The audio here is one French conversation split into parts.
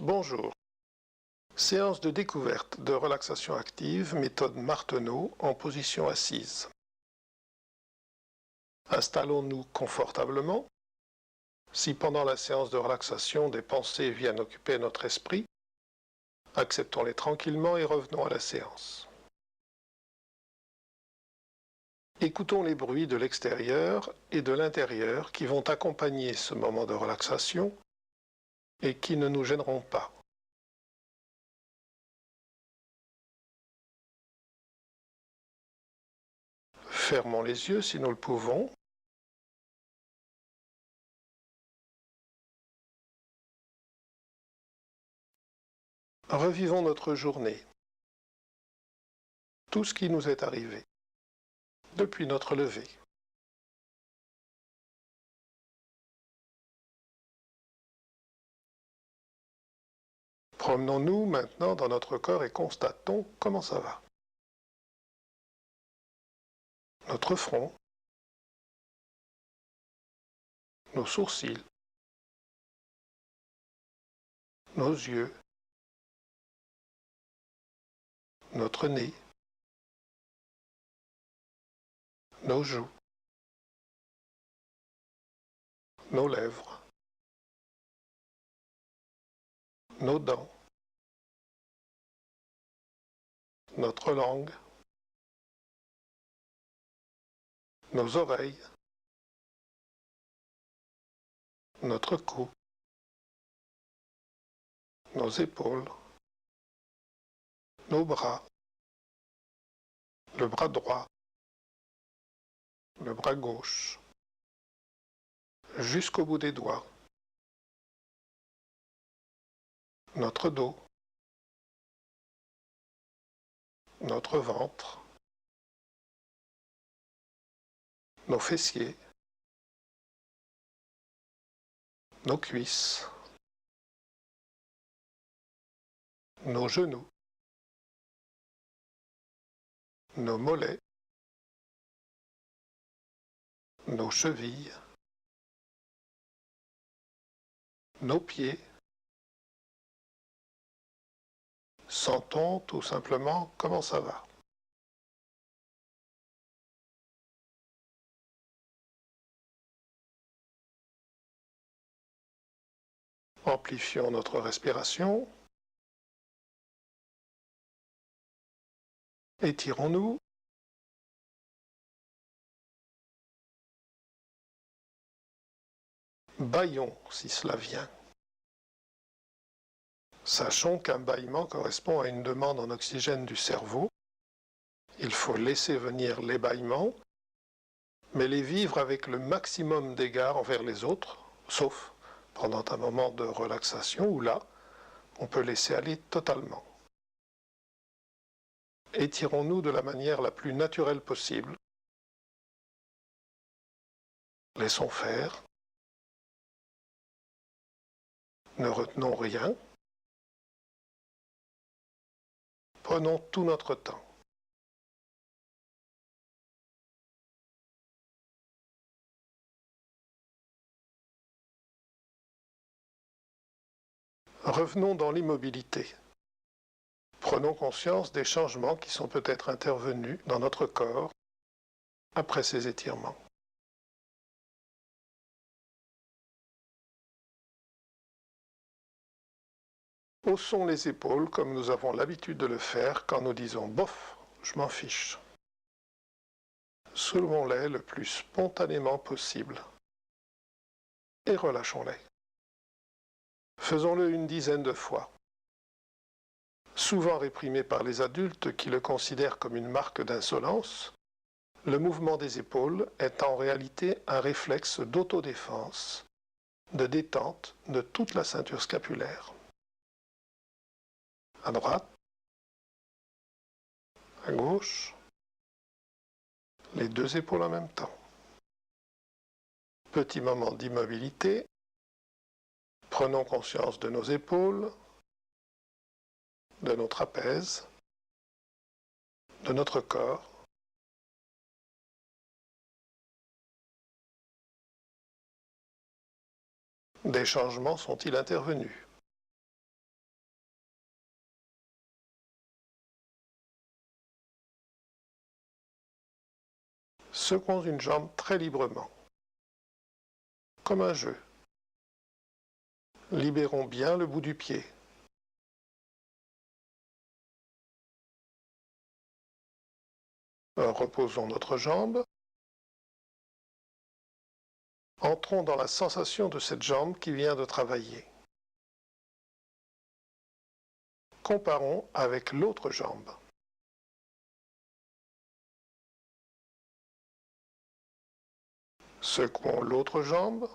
Bonjour. Séance de découverte de relaxation active, méthode Marteneau en position assise. Installons-nous confortablement. Si pendant la séance de relaxation des pensées viennent occuper notre esprit, acceptons-les tranquillement et revenons à la séance. Écoutons les bruits de l'extérieur et de l'intérieur qui vont accompagner ce moment de relaxation et qui ne nous gêneront pas. Fermons les yeux si nous le pouvons. Revivons notre journée, tout ce qui nous est arrivé, depuis notre lever. Promenons-nous maintenant dans notre corps et constatons comment ça va. Notre front, nos sourcils, nos yeux, notre nez, nos joues, nos lèvres, nos dents, notre langue, nos oreilles, notre cou, nos épaules, nos bras, le bras droit, le bras gauche, jusqu'au bout des doigts, notre dos, notre ventre, nos fessiers, nos cuisses, nos genoux, nos mollets, nos chevilles, nos pieds. Sentons tout simplement comment ça va. Amplifions notre respiration. Étirons-nous. Bâillons si cela vient. Sachons qu'un bâillement correspond à une demande en oxygène du cerveau. Il faut laisser venir les bâillements, mais les vivre avec le maximum d'égard envers les autres, sauf pendant un moment de relaxation où là, on peut laisser aller totalement. Étirons-nous de la manière la plus naturelle possible. Laissons faire. Ne retenons rien. Prenons tout notre temps. Revenons dans l'immobilité. Prenons conscience des changements qui sont peut-être intervenus dans notre corps après ces étirements. Haussons les épaules comme nous avons l'habitude de le faire quand nous disons « bof, je m'en fiche ». Soulevons-les le plus spontanément possible et relâchons-les. Faisons-le une dizaine de fois. Souvent réprimé par les adultes qui le considèrent comme une marque d'insolence, le mouvement des épaules est en réalité un réflexe d'autodéfense, de détente de toute la ceinture scapulaire. À droite, à gauche, les deux épaules en même temps. Petit moment d'immobilité, prenons conscience de nos épaules, de nos trapèzes, de notre corps. Des changements sont-ils intervenus? Secouons une jambe très librement, comme un jeu. Libérons bien le bout du pied. Reposons notre jambe. Entrons dans la sensation de cette jambe qui vient de travailler. Comparons avec l'autre jambe. Secouons l'autre jambe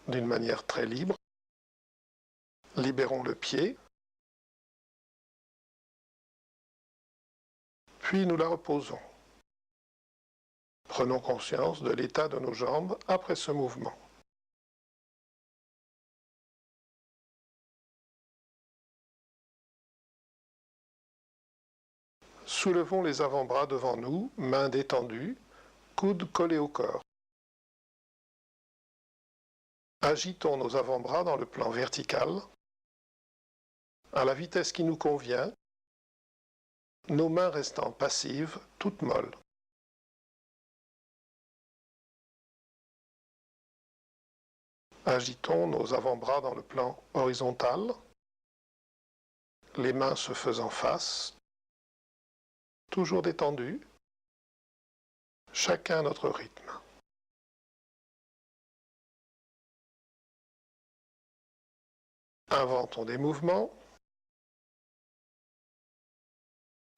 d'une manière très libre. Libérons le pied. Puis nous la reposons. Prenons conscience de l'état de nos jambes après ce mouvement. Soulevons les avant-bras devant nous, mains détendues, coudes collés au corps. Agitons nos avant-bras dans le plan vertical, à la vitesse qui nous convient, nos mains restant passives, toutes molles. Agitons nos avant-bras dans le plan horizontal, les mains se faisant face, toujours détendues, chacun à notre rythme. Inventons des mouvements,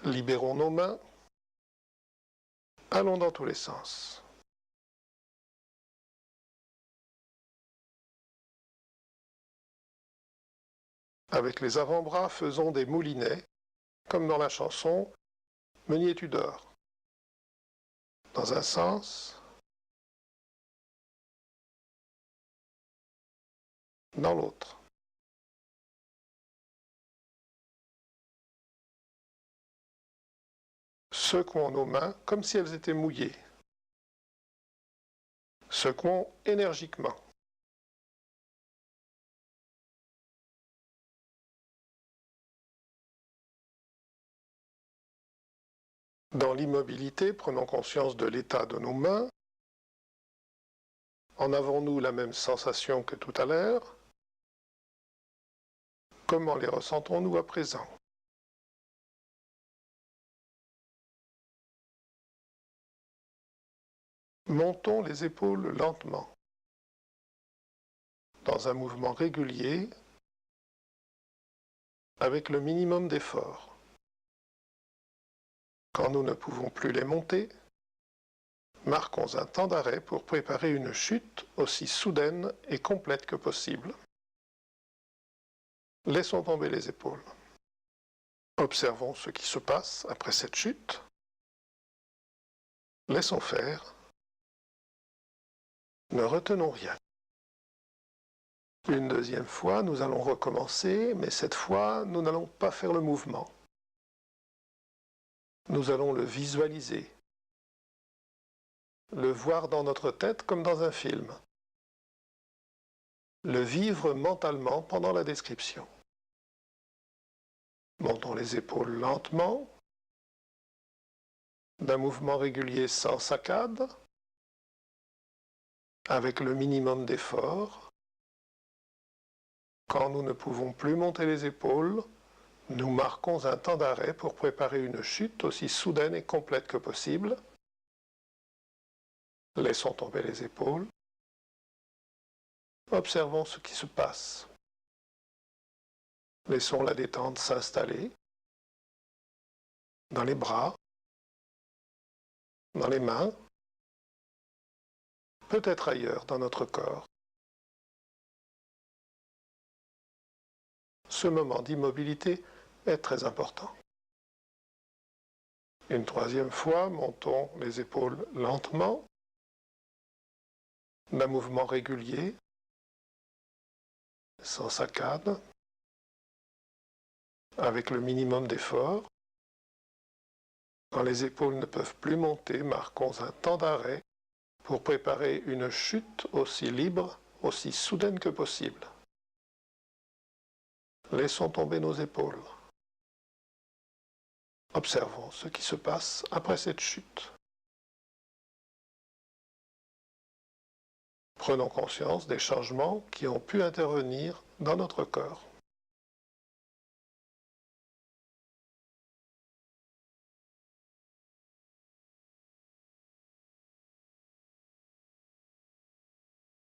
libérons nos mains, allons dans tous les sens. Avec les avant-bras, faisons des moulinets, comme dans la chanson « Meunier tu dors ». Dans un sens, dans l'autre. Secouons nos mains comme si elles étaient mouillées. Secouons énergiquement. Dans l'immobilité, prenons conscience de l'état de nos mains. En avons-nous la même sensation que tout à l'heure? Comment les ressentons-nous à présent? Montons les épaules lentement, dans un mouvement régulier, avec le minimum d'effort. Quand nous ne pouvons plus les monter, marquons un temps d'arrêt pour préparer une chute aussi soudaine et complète que possible. Laissons tomber les épaules. Observons ce qui se passe après cette chute. Laissons faire. Ne retenons rien. Une deuxième fois, nous allons recommencer, mais cette fois, nous n'allons pas faire le mouvement. Nous allons le visualiser, le voir dans notre tête comme dans un film, le vivre mentalement pendant la description. Montons les épaules lentement, d'un mouvement régulier sans saccade, avec le minimum d'effort. Quand nous ne pouvons plus monter les épaules, nous marquons un temps d'arrêt pour préparer une chute aussi soudaine et complète que possible. Laissons tomber les épaules. Observons ce qui se passe. Laissons la détente s'installer dans les bras, dans les mains, peut-être ailleurs dans notre corps. Ce moment d'immobilité est très important. Une troisième fois, montons les épaules lentement, d'un mouvement régulier, sans saccade, avec le minimum d'effort. Quand les épaules ne peuvent plus monter, marquons un temps d'arrêt pour préparer une chute aussi libre, aussi soudaine que possible. Laissons tomber nos épaules. Observons ce qui se passe après cette chute. prenons conscience des changements qui ont pu intervenir dans notre corps.